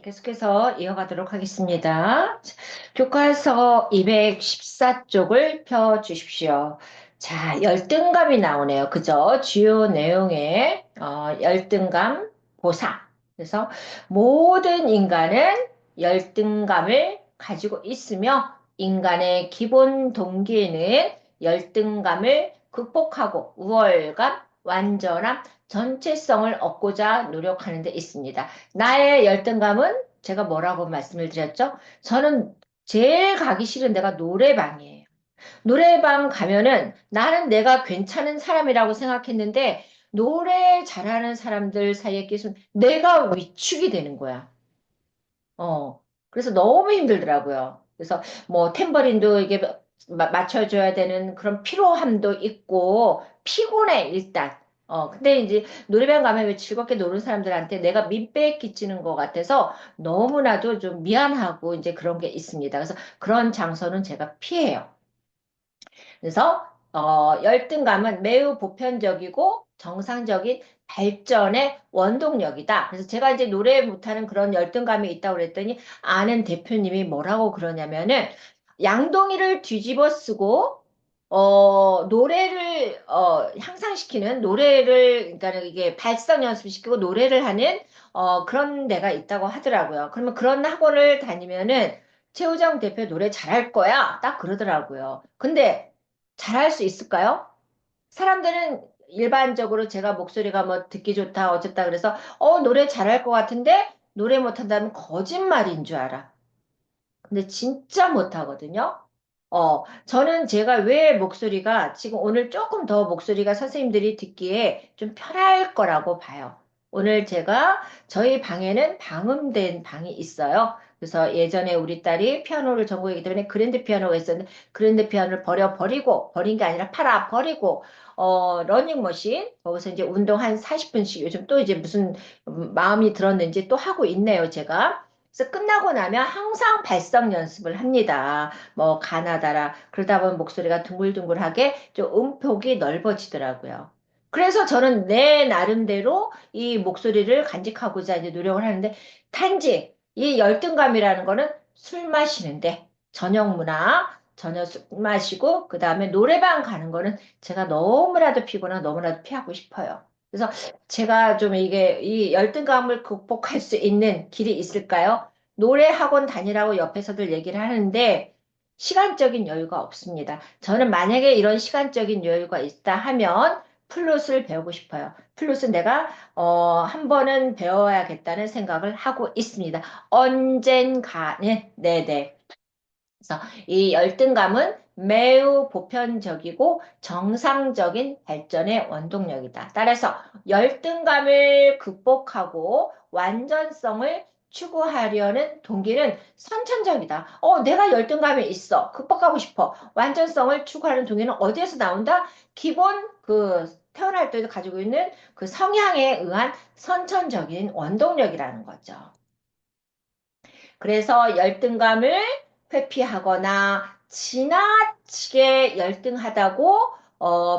계속해서 이어가도록 하겠습니다. 교과서 214쪽을 펴 주십시오. 자, 열등감이 나오네요. 그죠? 주요 내용의 열등감 보상. 그래서 모든 인간은 열등감을 가지고 있으며 인간의 기본 동기는 열등감을 극복하고 우월감, 완전함, 전체성을 얻고자 노력하는 데 있습니다. 나의 열등감은 제가 뭐라고 말씀을 드렸죠? 저는 제일 가기 싫은 데가 노래방이에요. 노래방 가면은 나는 내가 괜찮은 사람이라고 생각했는데 노래 잘하는 사람들 사이에 끼서 내가 위축이 되는 거야. 그래서 너무 힘들더라고요. 그래서 뭐 탬버린도 이게 맞춰줘야 되는 그런 피로함도 있고 피곤해 일단. 근데 이제 노래방 가면 왜 즐겁게 노는 사람들한테 내가 민폐 끼치는 것 같아서 너무나도 좀 미안하고 이제 그런 게 있습니다. 그래서 그런 장소는 제가 피해요. 그래서 열등감은 매우 보편적이고 정상적인 발전의 원동력이다. 그래서 제가 이제 노래 못하는 그런 열등감이 있다고 그랬더니 아는 대표님이 뭐라고 그러냐면은 양동이를 뒤집어 쓰고 노래를 향상시키는 노래를 그러니까 이게 발성 연습시키고 노래를 하는 그런 데가 있다고 하더라고요. 그러면 그런 학원을 다니면은 최우정 대표 노래 잘할 거야. 딱 그러더라고요. 근데 잘할 수 있을까요? 사람들은 일반적으로 제가 목소리가 뭐 듣기 좋다, 어쨌다 그래서 노래 잘할 것 같은데 노래 못한다면 거짓말인 줄 알아. 근데 진짜 못하거든요. 저는 제가 왜 목소리가 지금 오늘 조금 더 목소리가 선생님들이 듣기에 좀 편할 거라고 봐요. 오늘 제가 저희 방에는 방음된 방이 있어요. 그래서 예전에 우리 딸이 피아노를 전공했기 때문에 그랜드 피아노가 있었는데 그랜드 피아노를 버린 게 아니라 팔아 버리고 러닝머신 거기서 이제 운동 한 40분씩 요즘 또 이제 무슨 마음이 들었는지 또 하고 있네요, 제가. 그래서 끝나고 나면 항상 발성 연습을 합니다. 뭐 가나다라 그러다 보면 목소리가 둥글둥글하게 좀 음폭이 넓어지더라고요. 그래서 저는 내 나름대로 이 목소리를 간직하고자 이제 노력을 하는데 단지 이 열등감이라는 거는 술 마시는데 저녁 문화 저녁 술 마시고 그 다음에 노래방 가는 거는 제가 너무나도 피곤하고 너무나도 피하고 싶어요. 그래서 제가 좀 이게 이 열등감을 극복할 수 있는 길이 있을까요? 노래 학원 다니라고 옆에서들 얘기를 하는데 시간적인 여유가 없습니다. 저는 만약에 이런 시간적인 여유가 있다 하면 플룻을 배우고 싶어요. 플룻은 내가 한 번은 배워야겠다는 생각을 하고 있습니다. 언젠가는 네네. 그래서 이 열등감은 매우 보편적이고 정상적인 발전의 원동력이다. 따라서 열등감을 극복하고 완전성을 추구하려는 동기는 선천적이다. 내가 열등감이 있어. 극복하고 싶어. 완전성을 추구하는 동기는 어디에서 나온다? 기본 태어날 때 가지고 있는 그 성향에 의한 선천적인 원동력이라는 거죠. 그래서 열등감을 회피하거나 지나치게 열등하다고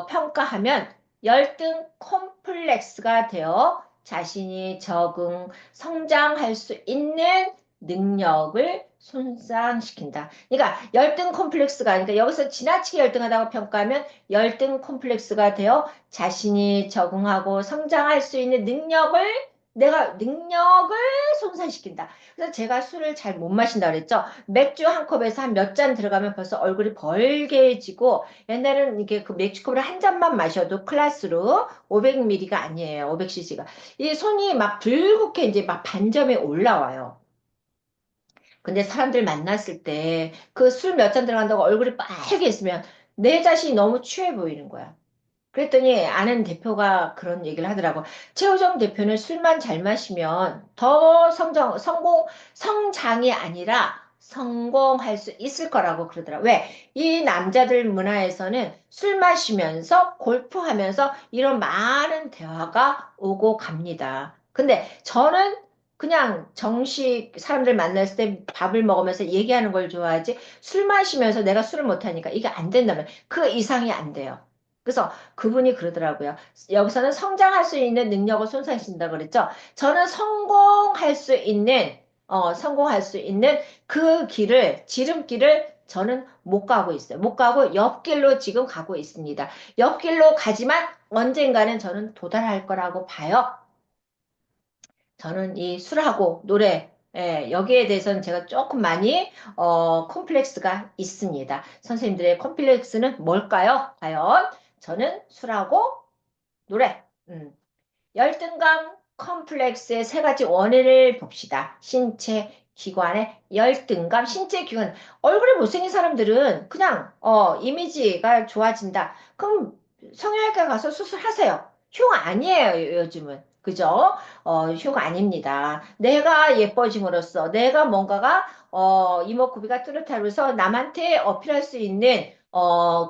평가하면 열등 콤플렉스가 되어 자신이 적응, 성장할 수 있는 능력을 손상시킨다. 그러니까 열등 콤플렉스가 아니니까 여기서 지나치게 열등하다고 평가하면 열등 콤플렉스가 되어 자신이 적응하고 성장할 수 있는 능력을 손상시킨다. 그래서 제가 술을 잘 못 마신다 그랬죠. 맥주 한 컵에서 한 몇 잔 들어가면 벌써 얼굴이 벌개지고 옛날에는 이게 그 맥주컵을 한 잔만 마셔도 클라스로 500ml가 아니에요. 500cc가. 이 손이 막 불긋게 이제 막 반점에 올라와요. 근데 사람들 만났을 때 그 술 몇 잔 들어간다고 얼굴이 빨개 있으면 내 자신이 너무 취해 보이는 거야. 그랬더니 아는 대표가 그런 얘기를 하더라고. 최호정 대표는 술만 잘 마시면 더 성장이 아니라 성공할 수 있을 거라고 그러더라고. 왜? 이 남자들 문화에서는 술 마시면서 골프하면서 이런 많은 대화가 오고 갑니다. 근데 저는 그냥 정식 사람들 만났을 때 밥을 먹으면서 얘기하는 걸 좋아하지 술 마시면서 내가 술을 못하니까 이게 안 된다면 그 이상이 안 돼요. 그래서 그분이 그러더라고요. 여기서는 성장할 수 있는 능력을 손상시킨다 그랬죠. 저는 성공할 수 있는 성공할 수 있는 그 길을, 지름길을 저는 못 가고 있어요. 못 가고 옆길로 지금 가고 있습니다. 옆길로 가지만 언젠가는 저는 도달할 거라고 봐요. 저는 이 술하고 노래, 여기에 대해서는 제가 조금 많이, 콤플렉스가 있습니다. 선생님들의 콤플렉스는 뭘까요? 과연 저는 술하고 노래. 열등감 컴플렉스의 세 가지 원인을 봅시다. 신체 기관의 열등감, 신체 기관. 얼굴이 못생긴 사람들은 그냥 이미지가 좋아진다. 그럼 성형외과 가서 수술하세요. 흉 아니에요, 요즘은. 그죠? 흉 아닙니다. 내가 예뻐짐으로써 내가 뭔가가 이목구비가 뚜렷하면서 남한테 어필할 수 있는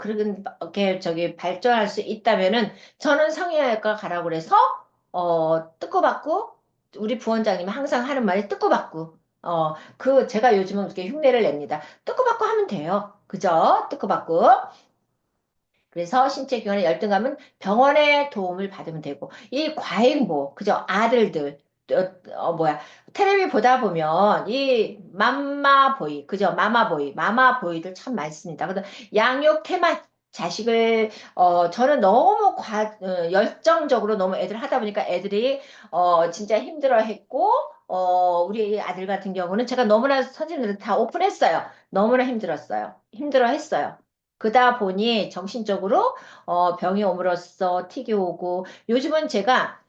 그렇게 저기 발전할 수 있다면은 저는 성형외과 가라고 그래서 뜻고받고, 우리 부원장님이 항상 하는 말이 뜻고받고, 제가 요즘은 그렇게 흉내를 냅니다. 뜻고받고 하면 돼요. 그죠? 뜻고받고. 그래서 신체 기관의 열등감은 병원의 도움을 받으면 되고, 이 과잉보, 그죠? 아들들, 뭐야, 텔레비 보다 보면, 이 맘마보이, 그죠? 마마보이들 참 많습니다. 그래서 양육 태만, 자식을, 저는 너무 열정적으로 너무 애들 하다 보니까 애들이, 진짜 힘들어 했고, 우리 아들 같은 경우는 제가 너무나 선생님들 다 오픈했어요. 너무나 힘들었어요. 힘들어 했어요. 그다 보니 정신적으로 병이 옴으로써 틱이 오고 요즘은 제가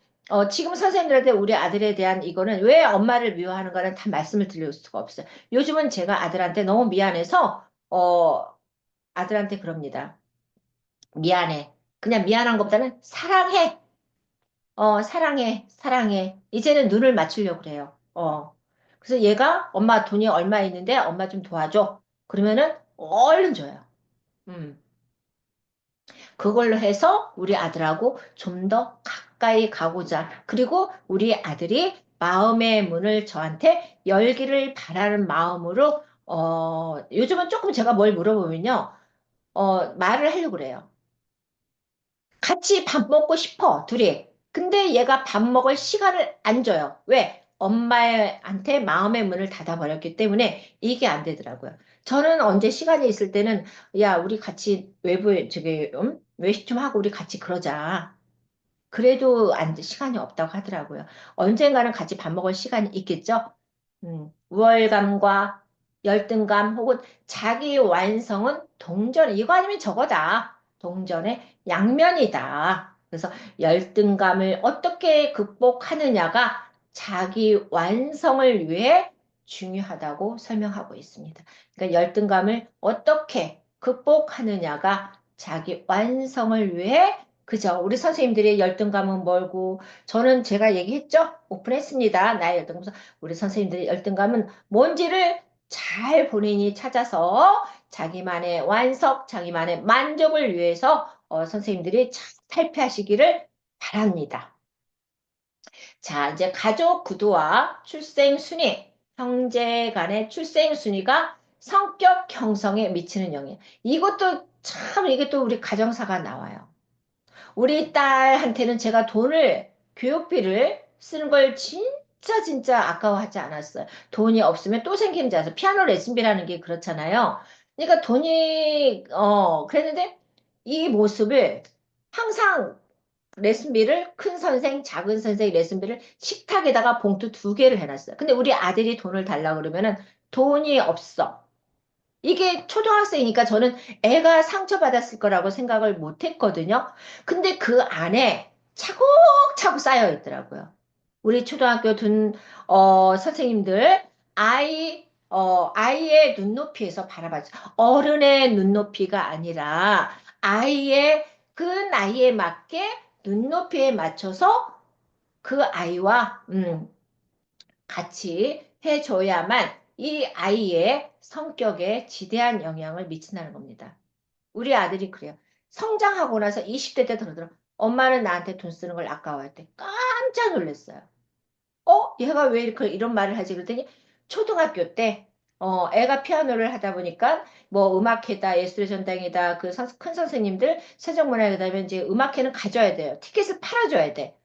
지금 선생님들한테 우리 아들에 대한 이거는 왜 엄마를 미워하는가는 다 말씀을 드릴 수가 없어요. 요즘은 제가 아들한테 너무 미안해서 아들한테 그럽니다. 미안해. 그냥 미안한 것보다는 사랑해. 사랑해. 사랑해. 이제는 눈을 맞추려고 그래요. 그래서 얘가 엄마 돈이 얼마 있는데 엄마 좀 도와줘. 그러면은 얼른 줘요. 음. 그걸로 해서 우리 아들하고 좀 더 가까이 가고자. 그리고 우리 아들이 마음의 문을 저한테 열기를 바라는 마음으로, 요즘은 조금 제가 뭘 물어보면요, 말을 하려고 그래요. 같이 밥 먹고 싶어, 둘이. 근데 얘가 밥 먹을 시간을 안 줘요. 왜? 엄마한테 마음의 문을 닫아버렸기 때문에 이게 안 되더라고요. 저는 언제 시간이 있을 때는, 야, 우리 같이 외부에, 저기, 외식 좀 하고 우리 같이 그러자. 그래도 시간이 없다고 하더라고요. 언젠가는 같이 밥 먹을 시간이 있겠죠? 우월감과 열등감 혹은 자기 완성은 동전, 이거 아니면 저거다. 동전의 양면이다. 그래서 열등감을 어떻게 극복하느냐가 자기 완성을 위해 중요하다고 설명하고 있습니다. 그러니까 열등감을 어떻게 극복하느냐가 자기 완성을 위해, 그죠? 우리 선생님들의 열등감은 뭘고, 저는 제가 얘기했죠? 오픈했습니다. 나의 열등감. 우리 선생님들의 열등감은 뭔지를 잘 본인이 찾아서 자기만의 완성, 자기만의 만족을 위해서 선생님들이 잘 탈피하시기를 바랍니다. 자, 이제 가족 구도와 출생 순위, 형제 간의 출생 순위가 성격 형성에 미치는 영향. 이것도 참, 이게 또 우리 가정사가 나와요. 우리 딸한테는 제가 교육비를 쓰는 걸 진짜 아까워하지 않았어요. 돈이 없으면 또 생기는 줄 알아서 피아노 레슨비라는 게 그렇잖아요. 그러니까 그랬는데 이 모습을 항상 레슨비를 큰 선생, 작은 선생 레슨비를 식탁에다가 봉투 두 개를 해놨어요. 근데 우리 아들이 돈을 달라고 그러면은 돈이 없어. 이게 초등학생이니까 저는 애가 상처받았을 거라고 생각을 못 했거든요. 근데 그 안에 차곡차곡 쌓여 있더라고요. 우리 초등학교 선생님들, 아이의 눈높이에서 바라봐죠. 어른의 눈높이가 아니라 아이의 그 나이에 맞게 눈높이에 맞춰서 그 아이와, 같이 해줘야만 이 아이의 성격에 지대한 영향을 미친다는 겁니다. 우리 아들이 그래요. 성장하고 나서 20대 때 그러더라. 엄마는 나한테 돈 쓰는 걸 아까워했대. 깜짝 놀랐어요. 얘가 왜 이렇게 이런 말을 하지? 그랬더니 초등학교 때 애가 피아노를 하다 보니까 뭐 음악회다, 예술의 전당이다, 큰 선생님들 세종문화회 그다음에 이제 음악회는 가져야 돼요. 티켓을 팔아줘야 돼.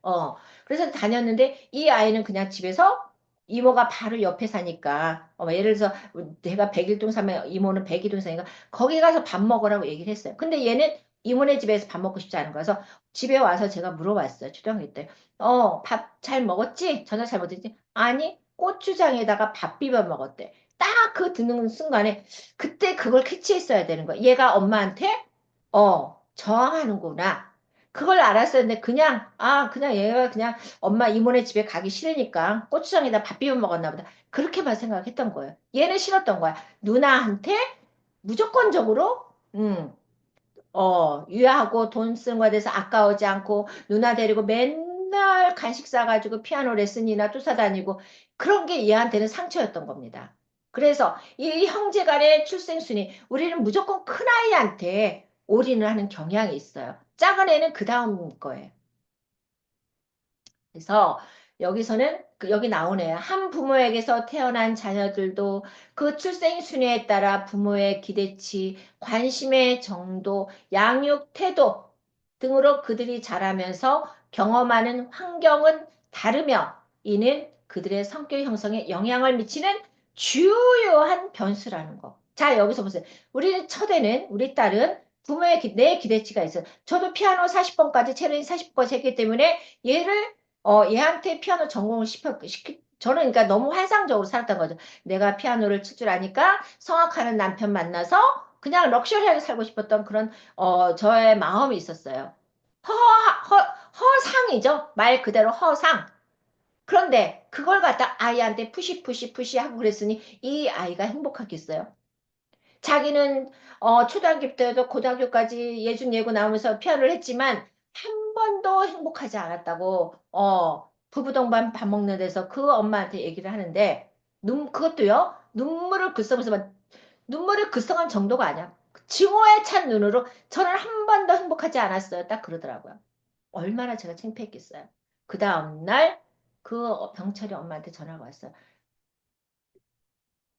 그래서 다녔는데 이 아이는 그냥 집에서 이모가 바로 옆에 사니까, 예를 들어서 내가 백일동 사면 이모는 백이동 사니까 거기 가서 밥 먹으라고 얘기를 했어요. 근데 얘는 이모네 집에서 밥 먹고 싶지 않은 거라서 집에 와서 제가 물어봤어요. 초등학교 때. 밥 잘 먹었지? 저녁 잘 먹었지? 아니, 고추장에다가 밥 비벼 먹었대. 딱 그 듣는 순간에 그때 그걸 캐치했어야 되는 거야. 얘가 엄마한테 저항하는구나. 그걸 알았었는데 그냥 얘가 그냥 엄마 이모네 집에 가기 싫으니까 고추장에다 밥 비벼 먹었나 보다. 그렇게만 생각했던 거예요. 얘는 싫었던 거야. 누나한테 무조건적으로, 유야하고 돈 쓰는 거에 대해서 아까워지 않고 누나 데리고 맨날 간식 사가지고 피아노 레슨이나 쫓아다니고 그런 게 얘한테는 상처였던 겁니다. 그래서 이 형제 간의 출생순위, 우리는 무조건 큰아이한테 올인을 하는 경향이 있어요. 작은 애는 그 다음 거예요. 그래서 여기서는 여기 나오네요. 한 부모에게서 태어난 자녀들도 그 출생 순위에 따라 부모의 기대치, 관심의 정도, 양육 태도 등으로 그들이 자라면서 경험하는 환경은 다르며 이는 그들의 성격 형성에 영향을 미치는 주요한 변수라는 거. 자, 여기서 보세요. 우리 딸은 내 기대치가 있어요. 저도 피아노 40번까지, 체르니 40번까지 했기 때문에 얘를 얘한테 피아노 전공을 저는 그러니까 너무 환상적으로 살았던 거죠. 내가 피아노를 칠 줄 아니까 성악하는 남편 만나서 그냥 럭셔리하게 살고 싶었던 그런, 저의 마음이 있었어요. 허상이죠. 말 그대로 허상. 그런데 그걸 갖다 아이한테 푸시 하고 그랬으니 이 아이가 행복하겠어요? 자기는 초등학교 때도 고등학교까지 예준 예고 나오면서 피아노를 했지만 한 번도 행복하지 않았다고 부부 동반 밥 먹는 데서 그 엄마한테 얘기를 하는데 그것도요 눈물을 글썽면서 눈물을 글썽한 정도가 아니야. 증오에 찬 눈으로 저는 한 번도 행복하지 않았어요. 딱 그러더라고요. 얼마나 제가 창피했겠어요. 그 다음날 그 병철이 엄마한테 전화가 왔어요.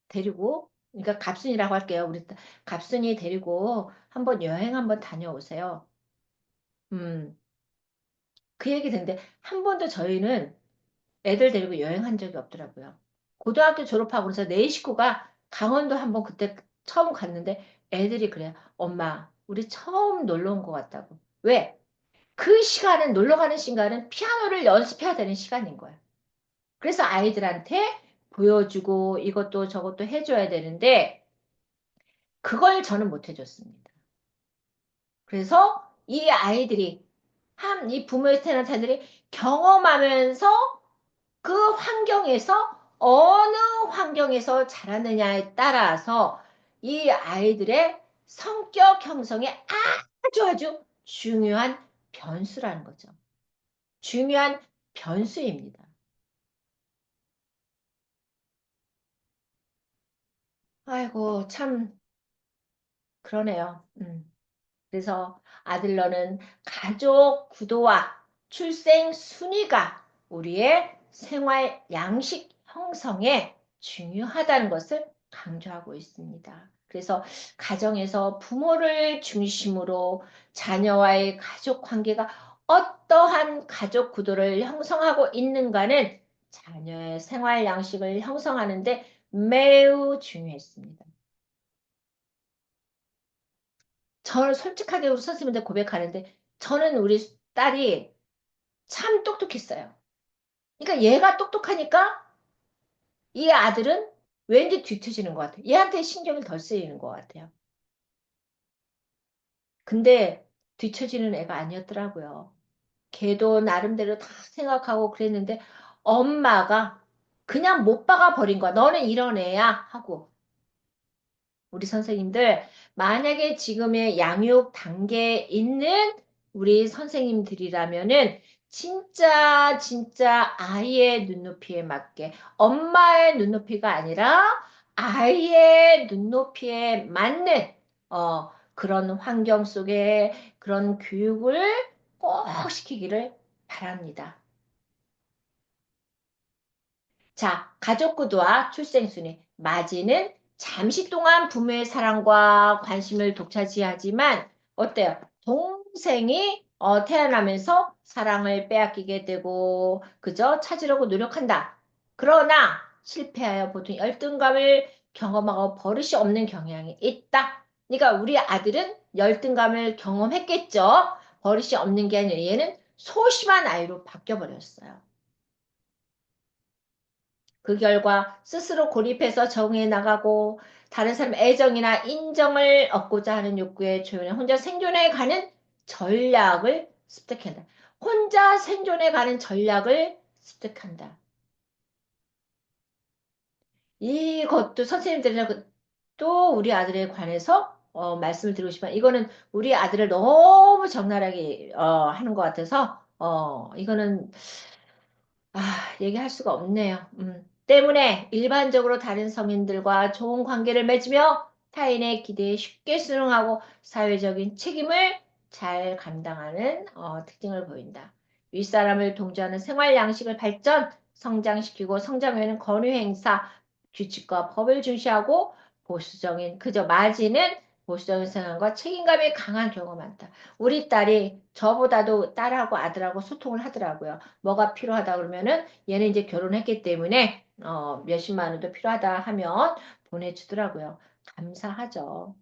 데리고, 그러니까 갑순이라고 할게요. 갑순이 데리고 한번 여행 한번 다녀오세요. 음, 그 얘기 듣는데 한 번도 저희는 애들 데리고 여행한 적이 없더라고요. 고등학교 졸업하고 그래서 내 식구가 강원도 한번 그때 처음 갔는데 애들이 그래요. 엄마, 우리 처음 놀러 온 것 같다고. 왜? 그 시간은, 놀러 가는 시간은 피아노를 연습해야 되는 시간인 거야. 그래서 아이들한테 보여주고 이것도 저것도 해줘야 되는데 그걸 저는 못 해줬습니다. 그래서 이 아이들이, 이 부모의 테나타들이 경험하면서 그 환경에서 어느 환경에서 자라느냐에 따라서 이 아이들의 성격 형성에 아주 중요한 변수라는 거죠. 중요한 변수입니다. 아이고, 참, 그러네요. 그래서 아들러는 가족 구도와 출생 순위가 우리의 생활 양식 형성에 중요하다는 것을 강조하고 있습니다. 그래서 가정에서 부모를 중심으로 자녀와의 가족 관계가 어떠한 가족 구도를 형성하고 있는가는 자녀의 생활 양식을 형성하는데 매우 중요했습니다. 저는 솔직하게 우리 선생님한테 고백하는데 저는 우리 딸이 참 똑똑했어요. 그러니까 얘가 똑똑하니까 이 아들은 왠지 뒤처지는 것 같아요. 얘한테 신경을 덜 쓰이는 것 같아요. 근데 뒤처지는 애가 아니었더라고요. 걔도 나름대로 다 생각하고 그랬는데 엄마가 그냥 못 박아 버린 거야. 너는 이런 애야 하고. 우리 선생님들, 만약에 지금의 양육 단계에 있는 우리 선생님들이라면은 진짜 아이의 눈높이에 맞게 엄마의 눈높이가 아니라 아이의 눈높이에 맞는 그런 환경 속에 그런 교육을 꼭 시키기를 바랍니다. 자, 가족 구도와 출생순위. 맞이는 잠시 동안 부모의 사랑과 관심을 독차지하지만 어때요? 동생이 태어나면서 사랑을 빼앗기게 되고 그저 찾으려고 노력한다. 그러나 실패하여 보통 열등감을 경험하고 버릇이 없는 경향이 있다. 그러니까 우리 아들은 열등감을 경험했겠죠. 버릇이 없는 게 아니라 얘는 소심한 아이로 바뀌어버렸어요. 그 결과 스스로 고립해서 적응해 나가고 다른 사람 애정이나 인정을 얻고자 하는 욕구에 조용히 혼자 생존해 가는 전략을 습득한다. 혼자 생존해 가는 전략을 습득한다. 이것도 선생님들이랑 또 우리 아들에 관해서 말씀을 드리고 싶어요. 이거는 우리 아들을 너무 적나라하게 하는 것 같아서 이거는 얘기할 수가 없네요. 때문에 일반적으로 다른 성인들과 좋은 관계를 맺으며 타인의 기대에 쉽게 수긍하고 사회적인 책임을 잘 감당하는 특징을 보인다. 윗사람을 동조하는 생활 양식을 발전, 성장시키고 성장 후에는 권위 행사, 규칙과 법을 중시하고 보수적인 그저 맞이는 보수적인 생각과 책임감이 강한 경우가 많다. 우리 딸이 저보다도 딸하고 아들하고 소통을 하더라고요. 뭐가 필요하다 그러면은 얘는 이제 결혼했기 때문에 몇십만 원도 필요하다 하면 보내주더라고요. 감사하죠.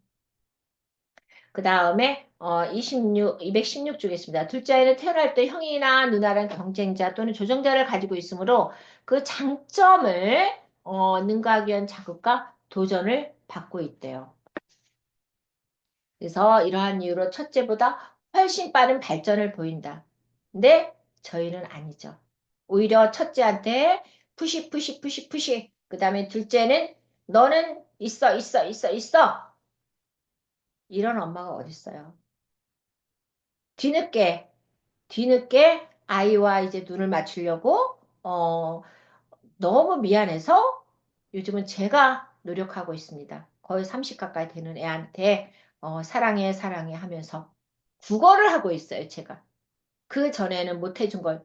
그 다음에 216쪽에 있습니다. 둘째 아이는 태어날 때 형이나 누나랑 경쟁자 또는 조정자를 가지고 있으므로 그 장점을 능가하기 위한 자극과 도전을 받고 있대요. 그래서 이러한 이유로 첫째보다 훨씬 빠른 발전을 보인다. 근데 저희는 아니죠. 오히려 첫째한테 푸시 푸시 푸시 푸시 그 다음에 둘째는 너는 있어 있어 있어 있어 이런 엄마가 어딨어요. 뒤늦게 뒤늦게 아이와 이제 눈을 맞추려고 너무 미안해서 요즘은 제가 노력하고 있습니다. 거의 30 가까이 되는 애한테 사랑해 사랑해 하면서 국어를 하고 있어요, 제가. 그 전에는 못 해준 걸.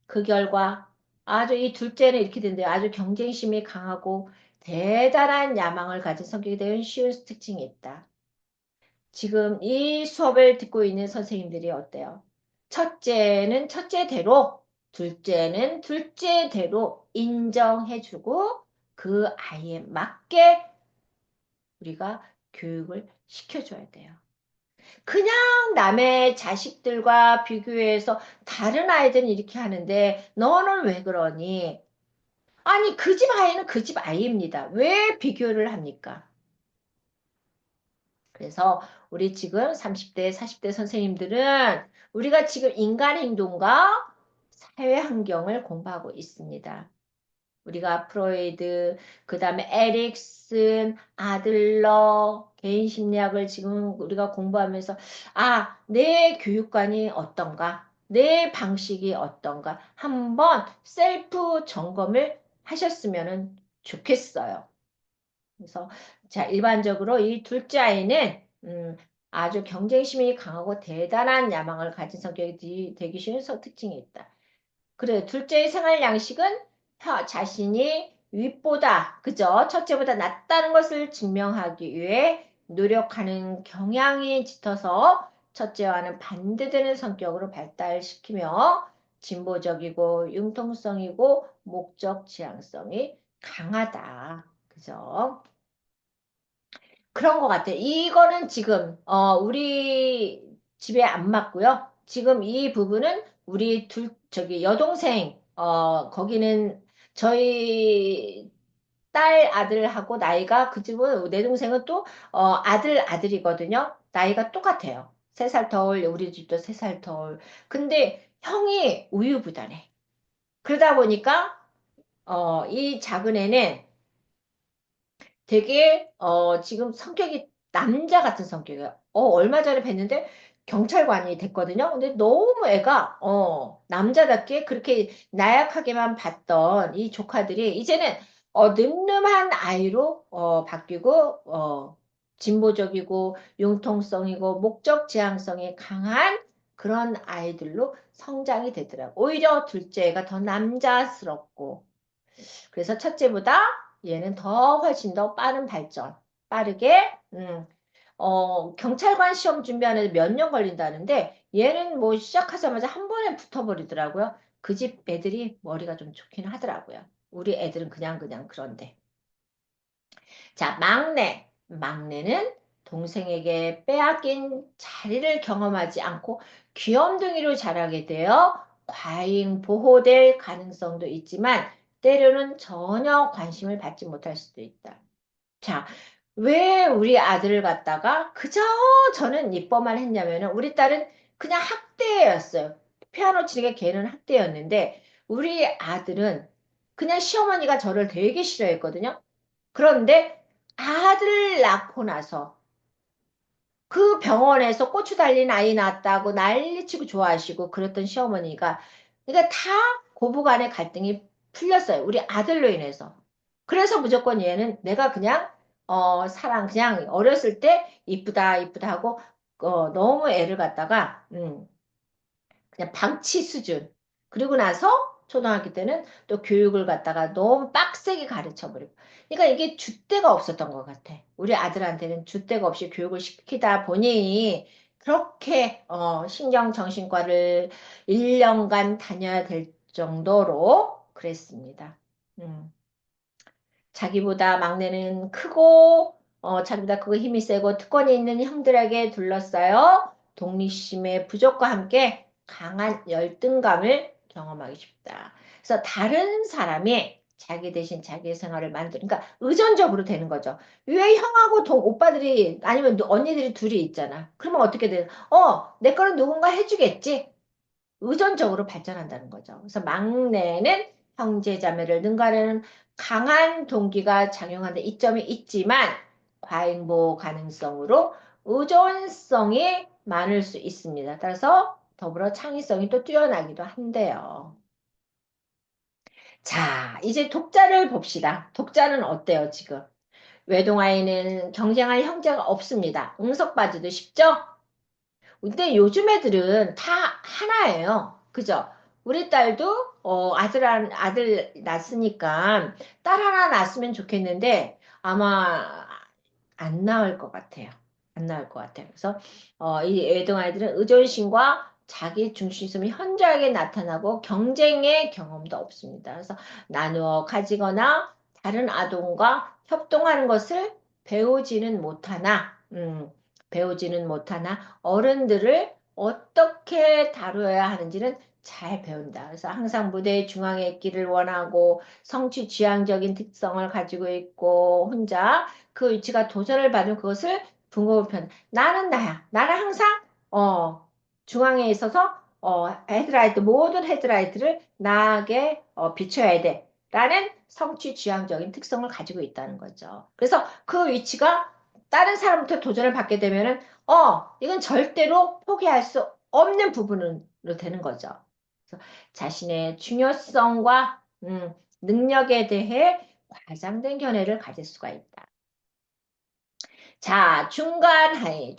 그 결과 아주 이 둘째는 이렇게 된대요. 아주 경쟁심이 강하고 대단한 야망을 가진 성격이 되는 쉬운 특징이 있다. 지금 이 수업을 듣고 있는 선생님들이 어때요? 첫째는 첫째대로, 둘째는 둘째대로 인정해주고 그 아이에 맞게 우리가 교육을 시켜줘야 돼요. 그냥 남의 자식들과 비교해서 다른 아이들은 이렇게 하는데 너는 왜 그러니? 아니, 그 집 아이는 그 집 아이입니다. 왜 비교를 합니까? 그래서 우리 지금 30대, 40대 선생님들은 우리가 지금 인간 행동과 사회 환경을 공부하고 있습니다. 우리가 프로이드, 그 다음에 에릭슨, 아들러, 개인 심리학을 지금 우리가 공부하면서, 내 교육관이 어떤가? 내 방식이 어떤가? 한번 셀프 점검을 하셨으면 좋겠어요. 그래서, 자, 일반적으로 이 둘째 아이는, 아주 경쟁심이 강하고 대단한 야망을 가진 성격이 되기 쉬운 특징이 있다. 그래, 둘째의 생활 양식은 자신이 윗보다, 그죠? 첫째보다 낫다는 것을 증명하기 위해 노력하는 경향이 짙어서 첫째와는 반대되는 성격으로 발달시키며 진보적이고 융통성이고 목적 지향성이 강하다. 그죠? 그런 것 같아. 이거는 지금 우리 집에 안 맞고요. 지금 이 부분은 우리 저기 여동생 거기는 저희 딸 아들하고 나이가 그 집은 내 동생은 또 아들이거든요. 나이가 똑같아요. 3살 터울 우리 집도 3살 터울. 근데 형이 우유부단해. 그러다 보니까 이 작은 애는 되게 지금 성격이 남자 같은 성격이에요. 얼마 전에 뵀는데 경찰관이 됐거든요. 근데 너무 애가 남자답게 그렇게 나약하게만 봤던 이 조카들이 이제는 늠름한 아이로 바뀌고 진보적이고 융통성이고 목적 지향성이 강한 그런 아이들로 성장이 되더라고요. 오히려 둘째가 더 남자스럽고 그래서 첫째보다 얘는 더 훨씬 더 빠른 발전, 빠르게, 경찰관 시험 준비하는데 몇 년 걸린다는데 얘는 뭐 시작하자마자 한 번에 붙어버리더라고요. 그 집 애들이 머리가 좀 좋긴 하더라고요. 우리 애들은 그냥 그런데. 자, 막내. 막내는 동생에게 빼앗긴 자리를 경험하지 않고 귀염둥이로 자라게 되어 과잉 보호될 가능성도 있지만 때로는 전혀 관심을 받지 못할 수도 있다. 자, 왜 우리 아들을 갖다가 그저 저는 이뻐만 했냐면은 우리 딸은 그냥 학대였어요. 피아노 치는 게 걔는 학대였는데 우리 아들은 그냥 시어머니가 저를 되게 싫어했거든요. 그런데 아들을 낳고 나서 그 병원에서 고추 달린 아이 낳았다고 난리치고 좋아하시고 그랬던 시어머니가 그러니까 다 고부간의 갈등이 풀렸어요. 우리 아들로 인해서. 그래서 무조건 얘는 내가 그냥 사랑 그냥 어렸을 때 이쁘다 이쁘다 하고 너무 애를 갖다가 그냥 방치 수준. 그리고 나서 초등학교 때는 또 교육을 갖다가 너무 빡세게 가르쳐 버리고. 그러니까 이게 줏대가 없었던 것 같아. 우리 아들한테는 줏대가 없이 교육을 시키다 보니 그렇게 신경정신과를 1년간 다녀야 될 정도로 그랬습니다. 음. 자기보다 막내는 크고, 자기보다 크고 힘이 세고 특권이 있는 형들에게 둘러싸여 독립심의 부족과 함께 강한 열등감을 경험하기 쉽다. 그래서 다른 사람이 자기 대신 자기의 생활을 그러니까 의존적으로 되는 거죠. 왜 형하고 오빠들이, 아니면 언니들이 둘이 있잖아. 그러면 어떻게 돼? 내 거는 누군가 해주겠지? 의존적으로 발전한다는 거죠. 그래서 막내는 형제 자매를 능가하는 강한 동기가 작용하는 이점이 있지만 과잉보호 가능성으로 의존성이 많을 수 있습니다. 따라서 더불어 창의성이 또 뛰어나기도 한데요. 자, 이제 독자를 봅시다. 독자는 어때요, 지금? 외동아이는 경쟁할 형제가 없습니다. 응석받기도 쉽죠? 근데 요즘 애들은 다 하나예요. 그죠? 우리 딸도 아들 낳았으니까 딸 하나 낳았으면 좋겠는데 아마 안 나올 것 같아요. 안 나올 것 같아요. 그래서 이 애동아이들은 의존심과 자기 중심성이 현저하게 나타나고 경쟁의 경험도 없습니다. 그래서 나누어 가지거나 다른 아동과 협동하는 것을 배우지는 못하나, 배우지는 못하나 어른들을 어떻게 다루어야 하는지는 잘 배운다. 그래서 항상 무대의 중앙에 있기를 원하고 성취 지향적인 특성을 가지고 있고 혼자 그 위치가 도전을 받으면 그것을 붕어볼 편. 나는 나야. 나는 항상 중앙에 있어서 헤드라이트 모든 헤드라이트를 나에게 비춰야 돼. 라는 성취 지향적인 특성을 가지고 있다는 거죠. 그래서 그 위치가 다른 사람부터 도전을 받게 되면은 이건 절대로 포기할 수 없는 부분으로 되는 거죠. 그래서 자신의 중요성과 능력에 대해 과장된 견해를 가질 수가 있다. 자, 중간하에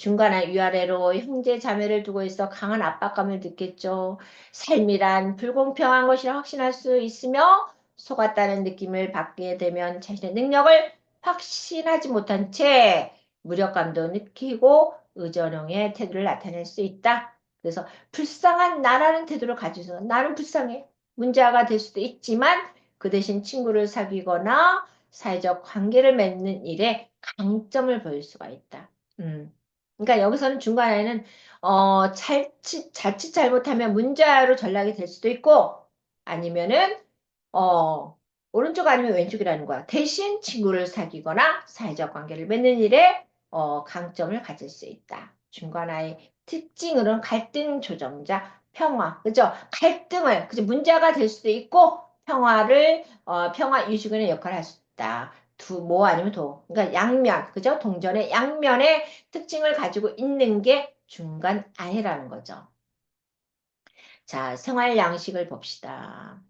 위아래로 형제 자매를 두고 있어 강한 압박감을 느꼈죠. 삶이란 불공평한 것이라 확신할 수 있으며 속았다는 느낌을 받게 되면 자신의 능력을 확신하지 못한 채 무력감도 느끼고 의존형의 태도를 나타낼 수 있다. 그래서 불쌍한 나라는 태도를 가지고 나는 불쌍해. 문제가 될 수도 있지만 그 대신 친구를 사귀거나 사회적 관계를 맺는 일에 강점을 보일 수가 있다. 그러니까 여기서는 중간에는 자칫 잘못하면 문자로 전락이 될 수도 있고 아니면은 어, 오른쪽 아니면 왼쪽이라는 거야. 대신 친구를 사귀거나 사회적 관계를 맺는 일에 강점을 가질 수 있다. 중간화의 특징으로는 갈등 조정자, 평화, 그죠? 갈등을, 그죠? 문제가 될 수도 있고 평화 유지군의 역할을 할 수 있다. 뭐 아니면 그러니까 양면, 그죠? 동전의 양면의 특징을 가지고 있는 게 중간 아해라는 거죠. 자, 생활 양식을 봅시다.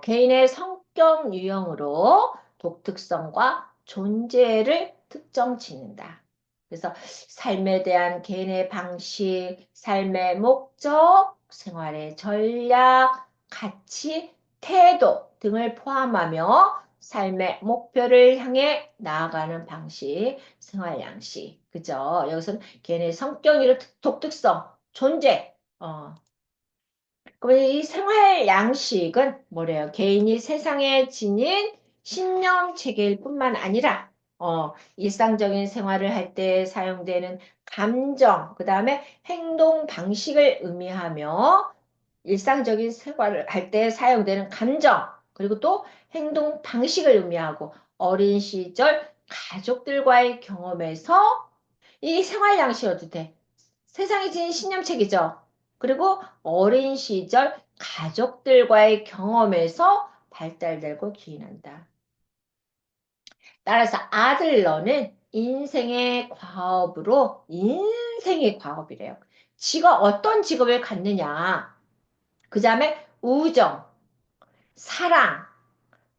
개인의 성격 유형으로 독특성과 존재를 특정 짓는다. 그래서 삶에 대한 개인의 방식, 삶의 목적, 생활의 전략, 가치, 태도 등을 포함하며 삶의 목표를 향해 나아가는 방식, 생활 양식. 그죠? 여기서는 개인의 성격, 독특성, 존재, 그럼 이 생활 양식은 뭐래요? 개인이 세상에 지닌 신념 체계일 뿐만 아니라 일상적인 생활을 할 때 사용되는 감정, 그 다음에 행동 방식을 의미하며 일상적인 생활을 할 때 사용되는 감정, 그리고 또 행동 방식을 의미하고 어린 시절 가족들과의 경험에서 이 생활 양식이 어떻게 세상에 지닌 신념책이죠. 그리고 어린 시절 가족들과의 경험에서 발달되고 기인한다. 따라서 아들러는 인생의 과업이래요. 어떤 직업을 갖느냐. 그 다음에 우정, 사랑,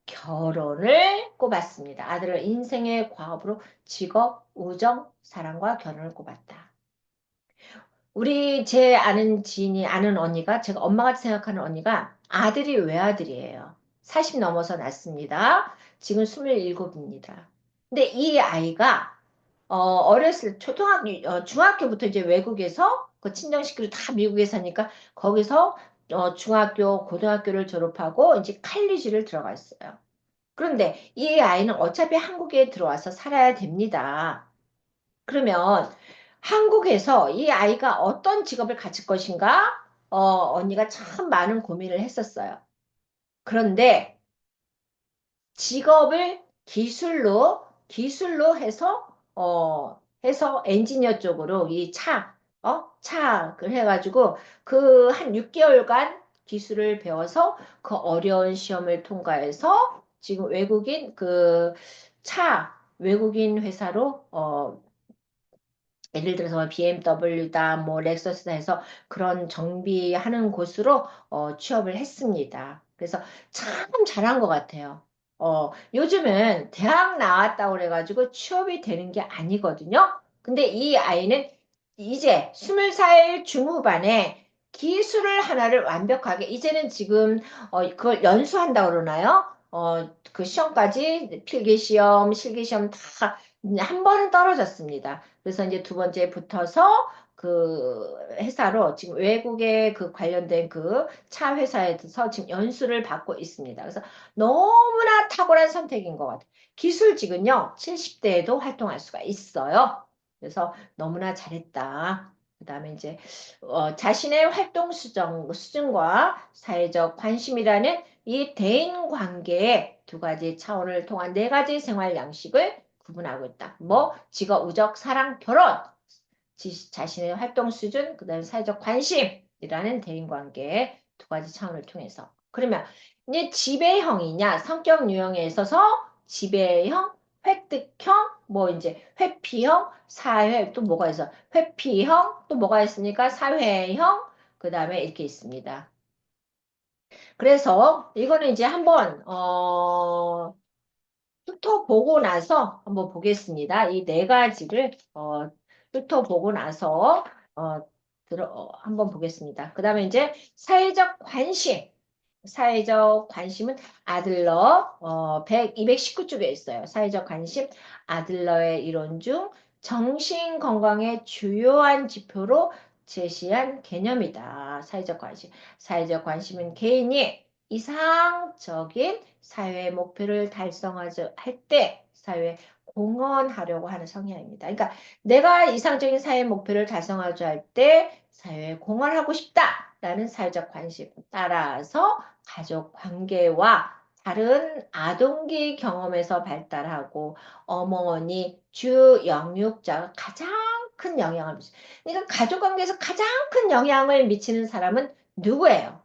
결혼을 꼽았습니다. 아들을 인생의 과업으로 직업, 우정, 사랑과 결혼을 꼽았다. 제 아는 지인이 아는 언니가 제가 엄마같이 생각하는 언니가 아들이 외아들이에요. 40 넘어서 낳습니다. 지금 27입니다. 근데 이 아이가 어렸을 중학교부터 이제 외국에서 그 친정식구를 다 미국에 사니까 거기서 중학교, 고등학교를 졸업하고 이제 칼리지를 들어갔어요. 그런데 이 아이는 어차피 한국에 들어와서 살아야 됩니다. 그러면 한국에서 이 아이가 어떤 직업을 가질 것인가? 언니가 참 많은 고민을 했었어요. 그런데 직업을 기술로 해서 엔지니어 쪽으로 그래가지고 그 한 6개월간 기술을 배워서 그 어려운 시험을 통과해서 지금 외국인 회사로 예를 들어서 뭐 BMW다, 뭐 렉서스다 해서 그런 정비하는 곳으로 취업을 했습니다. 그래서 참 잘한 것 같아요. 요즘은 대학 나왔다고 그래가지고 취업이 되는 게 아니거든요. 근데 이 아이는 이제 20살 중후반에 기술을 하나를 완벽하게, 이제는 지금 그걸 연수한다고 그러나요? 그 시험까지 필기시험, 실기시험 다 한 번은 떨어졌습니다. 그래서 이제 두 번째 붙어서 그 회사로 지금 외국에 그 관련된 그 차 회사에서 지금 연수를 받고 있습니다. 그래서 너무나 탁월한 선택인 것 같아요. 기술직은요, 70대에도 활동할 수가 있어요. 그래서 너무나 잘했다. 그다음에 이제 자신의 수준과 사회적 관심이라는 이 대인 관계의 두 가지 차원을 통한 네 가지 생활 양식을 구분하고 있다. 뭐 직업, 우적, 사랑, 결혼, 자신의 활동 수준, 그다음에 사회적 관심이라는 대인관계 두 가지 차원을 통해서. 그러면 이제 지배형이냐 성격 유형에 있어서 지배형, 획득형, 뭐 이제 회피형, 사회 또 뭐가 있어? 회피형 또 뭐가 있습니까? 사회형 그다음에 이렇게 있습니다. 그래서 이거는 이제 한번 훑어보고 나서 한번 보겠습니다. 이 네 가지를 훑어보고 나서 어, 한번 보겠습니다. 그 다음에 이제 사회적 관심. 사회적 관심은 아들러 219쪽에 있어요. 사회적 관심 아들러의 이론 중 정신 건강의 주요한 지표로 제시한 개념이다. 사회적 관심. 사회적 관심은 개인이 이상적인 사회 목표를 달성하자 할 때 사회에 공헌하려고 하는 성향입니다. 그러니까 내가 이상적인 사회 목표를 달성하자 할 때 사회에 공헌하고 싶다라는 사회적 관심 따라서 가족 관계와 다른 아동기 경험에서 발달하고 어머니, 주 영육자가 가장 큰 영향을 미칩니다. 그러니까 가족 관계에서 가장 큰 영향을 미치는 사람은 누구예요?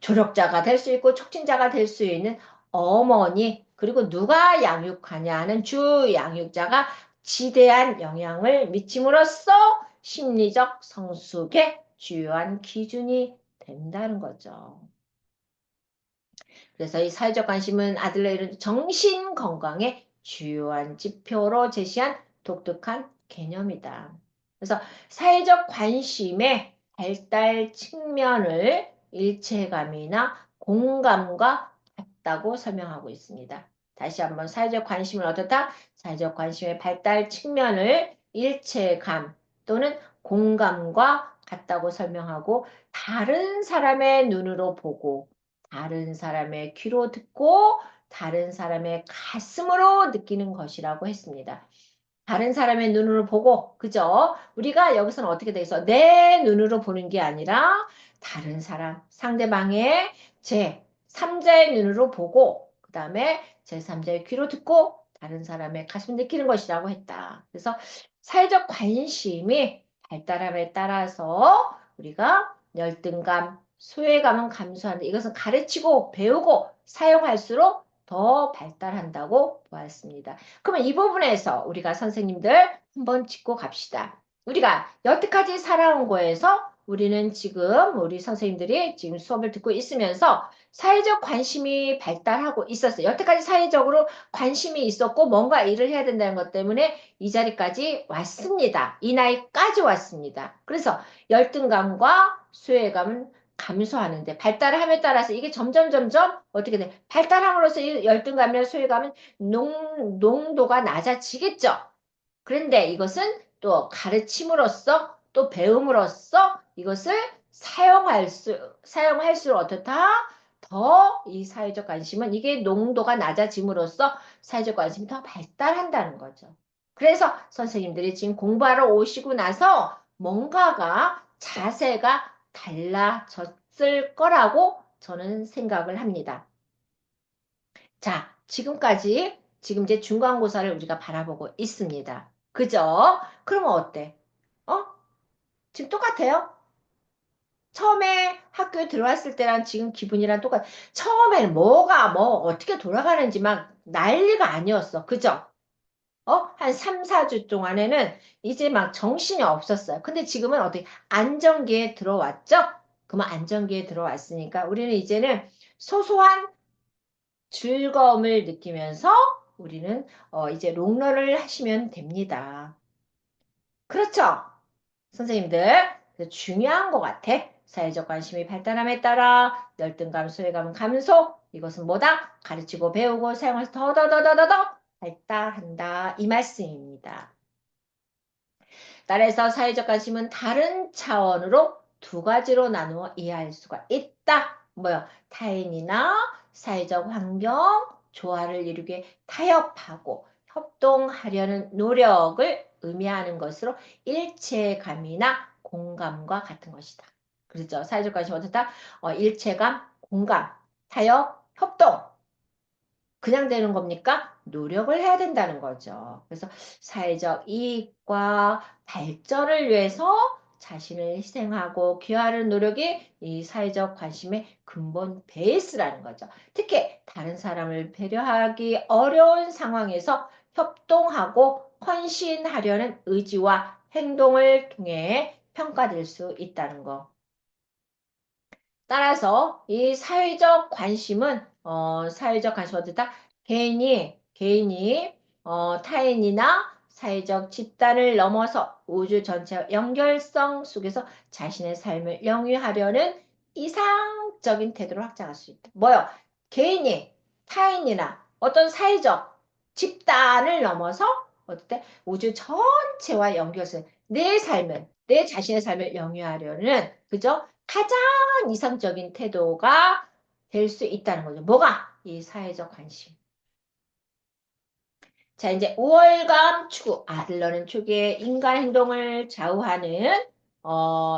조력자가 될 수 있고 촉진자가 될 수 있는 어머니, 그리고 누가 양육하냐 하는 주 양육자가 지대한 영향을 미침으로써 심리적 성숙의 주요한 기준이 된다는 거죠. 그래서 이 사회적 관심은 아들러의 이런 정신 건강의 주요한 지표로 제시한 독특한 개념이다. 그래서 사회적 관심의 발달 측면을 일체감이나 공감과 같다고 설명하고 있습니다. 다시 한번 사회적 관심을 얻었다. 사회적 관심의 발달 측면을 일체감 또는 공감과 같다고 설명하고 다른 사람의 눈으로 보고 다른 사람의 귀로 듣고 다른 사람의 가슴으로 느끼는 것이라고 했습니다. 다른 사람의 눈으로 보고, 그죠? 우리가 여기서는 어떻게 돼 있어? 내 눈으로 보는 게 아니라 다른 사람, 상대방의 제3자의 눈으로 보고, 그 다음에 제3자의 귀로 듣고, 다른 사람의 가슴을 느끼는 것이라고 했다. 그래서 사회적 관심이 발달함에 따라서 우리가 열등감, 소외감은 감소하는데 이것은 가르치고 배우고 사용할수록 더 발달한다고 보았습니다. 그러면 이 부분에서 우리가 선생님들 한번 짚고 갑시다. 우리가 여태까지 살아온 거에서 우리는 지금 우리 선생님들이 지금 수업을 듣고 있으면서 사회적 관심이 발달하고 있었어요. 여태까지 사회적으로 관심이 있었고 뭔가 일을 해야 된다는 것 때문에 이 자리까지 왔습니다. 이 나이까지 왔습니다. 그래서 열등감과 소외감은 감소하는데 발달함에 따라서 이게 점점 어떻게 돼? 발달함으로써 이 열등감이나 소외감은 농도가 낮아지겠죠. 그런데 이것은 또 가르침으로써 또 배움으로써 이것을 사용할수록 어떻다? 더 이 사회적 관심은 이게 농도가 낮아짐으로써 사회적 관심이 더 발달한다는 거죠. 그래서 선생님들이 지금 공부하러 오시고 나서 뭔가가 자세가 달라졌을 거라고 저는 생각을 합니다. 자, 지금 이제 중간고사를 우리가 바라보고 있습니다. 그죠? 그러면 어때? 어? 지금 똑같아요? 처음에 학교에 들어왔을 때랑 지금 기분이랑 똑같아. 처음에는 뭐가 어떻게 돌아가는지 막 난리가 아니었어. 그죠? 한 3, 4주 동안에는 이제 막 정신이 없었어요. 근데 지금은 어떻게 안정기에 들어왔죠? 그러면 안정기에 들어왔으니까 우리는 이제는 소소한 즐거움을 느끼면서 우리는 이제 롱런을 하시면 됩니다. 그렇죠? 선생님들, 그래서 중요한 것 같아. 사회적 관심이 발달함에 따라 열등감, 소외감 감소. 이것은 뭐다? 가르치고 배우고 사용해서 더더더더더 발달한다. 이 말씀입니다. 따라서 사회적 관심은 다른 차원으로 두 가지로 나누어 이해할 수가 있다. 뭐요? 타인이나 사회적 환경, 조화를 이루게 타협하고 협동하려는 노력을 의미하는 것으로 일체감이나 공감과 같은 것이다. 그렇죠? 사회적 관심 어떻다? 일체감, 공감, 타협, 협동. 그냥 되는 겁니까? 노력을 해야 된다는 거죠. 그래서 사회적 이익과 발전을 위해서 자신을 희생하고 기여하는 노력이 이 사회적 관심의 근본 베이스라는 거죠. 특히 다른 사람을 배려하기 어려운 상황에서 협동하고 헌신하려는 의지와 행동을 통해 평가될 수 있다는 거. 따라서 이 사회적 관심은 어쨌다 개인이 타인이나 사회적 집단을 넘어서 우주 전체와 연결성 속에서 자신의 삶을 영위하려는 이상적인 태도를 확장할 수 있다. 뭐요? 개인이 타인이나 어떤 사회적 집단을 넘어서 어때? 우주 전체와 연결해서 내 자신의 삶을 영위하려는 그죠? 가장 이상적인 태도가 될 수 있다는 거죠. 뭐가? 이 사회적 관심. 자, 이제 우월감 추구. 아들러는 초기에 인간 행동을 좌우하는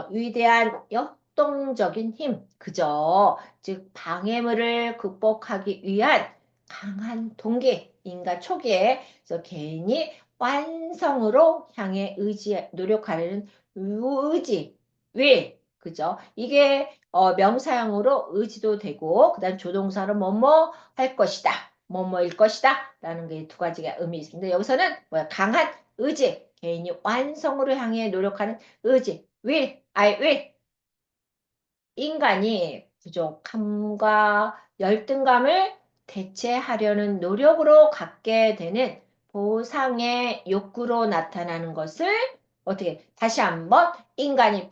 위대한 역동적인 힘. 그죠? 즉 방해물을 극복하기 위한 강한 동기. 인간 초기에 그래서 개인이 완성으로 향해 노력하려는 의지, will. 그죠? 이게 명사형으로 의지도 되고 그다음 조동사로 뭐뭐 할 것이다. 뭐뭐일 것이다. 라는 게 두 가지가 의미 있습니다. 여기서는 뭐야? 강한 의지, 개인이 완성으로 향해 노력하는 의지, I will. 인간이 부족함과 열등감을 대체하려는 노력으로 갖게 되는 보상의 욕구로 나타나는 것을 어떻게 다시 한번 인간이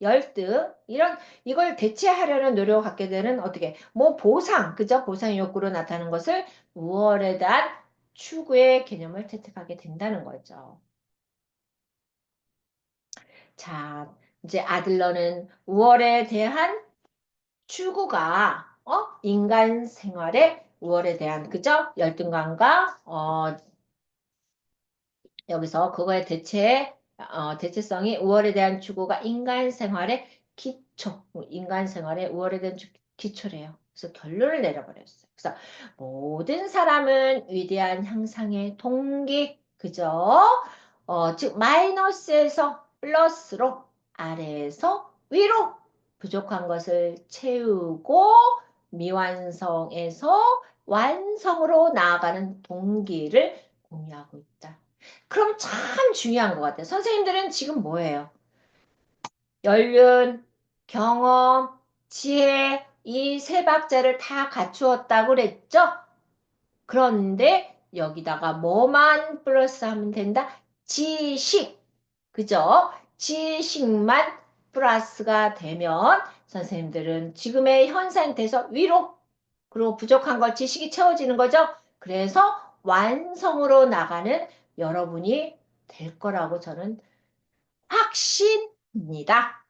열등 이걸 대체하려는 노력을 갖게 되는 어떻게 뭐 그죠? 보상 욕구로 나타나는 것을 우월에 대한 추구의 개념을 채택하게 된다는 거죠. 자, 이제 아들러는 우월에 대한 추구가 인간 생활의 우월에 대한 그죠? 열등감과 여기서 그거의 대체성이 우월에 대한 추구가 인간 생활의 기초, 인간 생활의 우월에 대한 기초래요. 그래서 결론을 내려버렸어요. 그래서 모든 사람은 위대한 향상의 동기, 그죠? 즉 마이너스에서 플러스로, 아래에서 위로 부족한 것을 채우고 미완성에서 완성으로 나아가는 동기를 공유하고 있다. 그럼 참 중요한 것 같아요. 선생님들은 지금 뭐예요? 연륜, 경험, 지혜, 이 세 박자를 다 갖추었다고 그랬죠? 그런데 여기다가 뭐만 플러스 하면 된다? 지식. 그죠? 지식만 플러스가 되면 선생님들은 지금의 현 상태에서 위로, 그리고 부족한 걸 지식이 채워지는 거죠? 그래서 완성으로 나가는 여러분이 될 거라고 저는 확신입니다.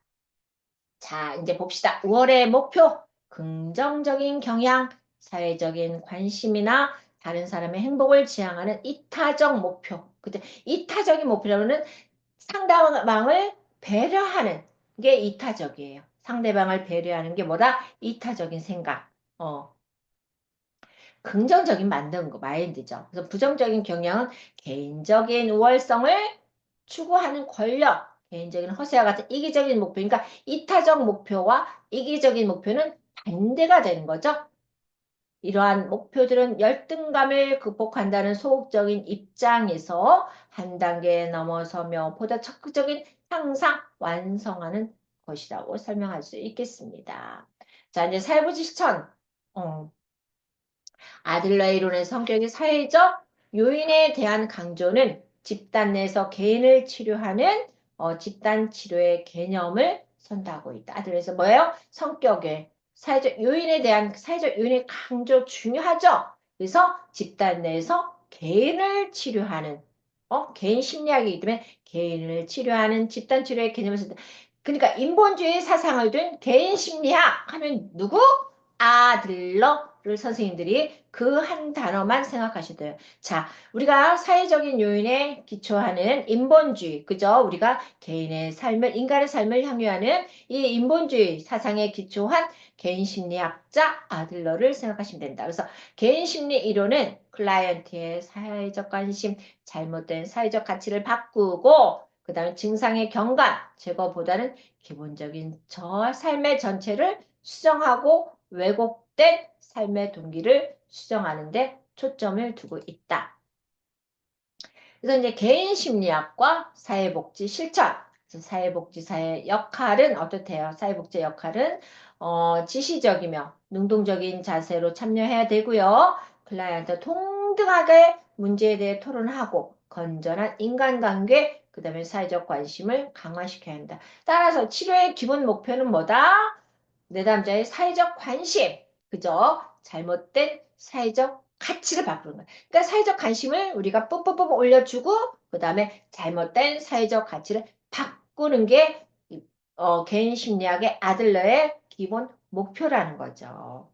자, 이제 봅시다. 5월의 목표. 긍정적인 경향, 사회적인 관심이나 다른 사람의 행복을 지향하는 이타적 목표. 그때 이타적인 목표라고는 상대방을 배려하는 게 이타적이에요. 상대방을 배려하는 게 뭐다? 이타적인 생각. 긍정적인 만드는 거, 마인드죠. 그래서 부정적인 경향은 개인적인 우월성을 추구하는 권력, 개인적인 허세와 같은 이기적인 목표, 그러니까 이타적 목표와 이기적인 목표는 반대가 되는 거죠. 이러한 목표들은 열등감을 극복한다는 소극적인 입장에서 한 단계 넘어서며 보다 적극적인 향상, 완성하는 것이라고 설명할 수 있겠습니다. 자, 이제 살부지 실천. 아들러의 이론의 성격이 사회적 요인에 대한 강조는 집단 내에서 개인을 치료하는 집단 치료의 개념을 선도하고 있다. 아들러에서 뭐예요? 성격의 사회적 요인에 대한 사회적 요인의 강조 중요하죠. 그래서 집단 내에서 개인을 치료하는 개인 심리학이기 때문에 개인을 치료하는 집단 치료의 개념을 쓴다. 그러니까 인본주의 사상을 둔 개인 심리학 하면 누구? 아들러를 선생님들이 그 한 단어만 생각하셔도 돼요. 자, 우리가 사회적인 요인에 기초하는 인본주의, 그죠? 우리가 개인의 삶을, 인간의 삶을 향유하는 이 인본주의 사상에 기초한 개인 심리학자 아들러를 생각하시면 된다. 그래서 개인 심리 이론은 클라이언트의 사회적 관심, 잘못된 사회적 가치를 바꾸고, 그 다음에 증상의 경감, 제거보다는 기본적인 저 삶의 전체를 수정하고 왜곡된 삶의 동기를 수정하는데 초점을 두고 있다. 그래서 이제 개인 심리학과 사회복지 실천. 그래서 사회복지사의 역할은 어떻대요? 사회복지 역할은 지시적이며 능동적인 자세로 참여해야 되고요. 클라이언트 동등하게 문제에 대해 토론하고 건전한 인간관계, 그 다음에 사회적 관심을 강화시켜야 한다. 따라서 치료의 기본 목표는 뭐다? 내담자의 사회적 관심, 그죠? 잘못된 사회적 가치를 바꾸는 거예요. 그러니까 사회적 관심을 우리가 뿜뿜뿜 올려주고 그 다음에 잘못된 사회적 가치를 바꾸는 게 개인 심리학의 아들러의 기본 목표라는 거죠.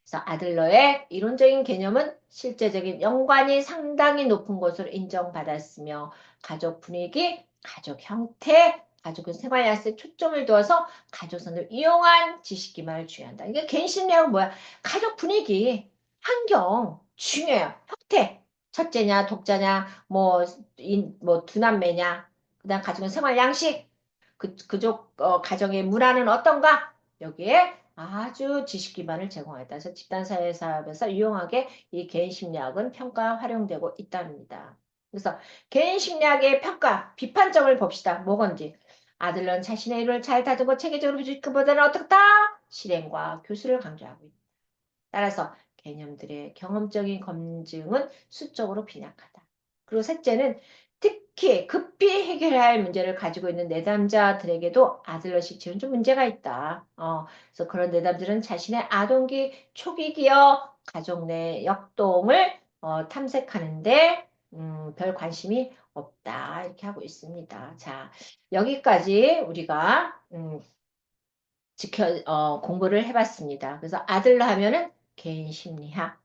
그래서 아들러의 이론적인 개념은 실제적인 연관이 상당히 높은 것으로 인정받았으며 가족 분위기, 가족 형태, 가족의 생활 양식에 초점을 두어서 가족선을 이용한 지식 기반을 주의한다. 이게 개인 심리학은 뭐야? 가족 분위기, 환경 중요해요. 형태, 첫째냐, 독자냐, 뭐 두남매냐, 그다음 가족의 생활 양식, 그족 가정의 문화는 어떤가? 여기에 아주 지식 기반을 제공하였다. 그래서 집단사회 사업에서 유용하게 이 개인 심리학은 평가 활용되고 있답니다. 그래서 개인 심리학의 평가, 비판점을 봅시다. 뭐건지. 아들은 자신의 일을 잘 다듬고 체계적으로 부지기보다는 어떻다? 실행과 교수를 강조하고 있다. 따라서 개념들의 경험적인 검증은 수적으로 빈약하다. 그리고 셋째는 특히 급히 해결해야 할 문제를 가지고 있는 내담자들에게도 아들러식 지원 좀 문제가 있다. 그래서 그런 내담들은 자신의 아동기 초기 기억, 가족 내 역동을 탐색하는데 별 관심이 없다. 이렇게 하고 있습니다. 자, 여기까지 우리가 공부를 해봤습니다. 그래서 아들로 하면은 개인 심리학,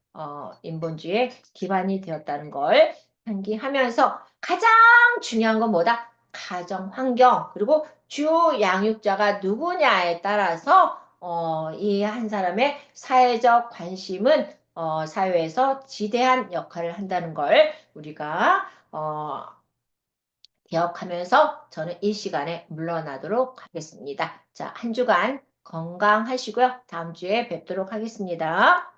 인본주의의 기반이 되었다는 걸 상기하면서 가장 중요한 건 뭐다? 가정 환경, 그리고 주 양육자가 누구냐에 따라서 이 한 사람의 사회적 관심은 사회에서 지대한 역할을 한다는 걸 우리가 기억하면서 저는 이 시간에 물러나도록 하겠습니다. 자, 한 주간 건강하시고요. 다음 주에 뵙도록 하겠습니다.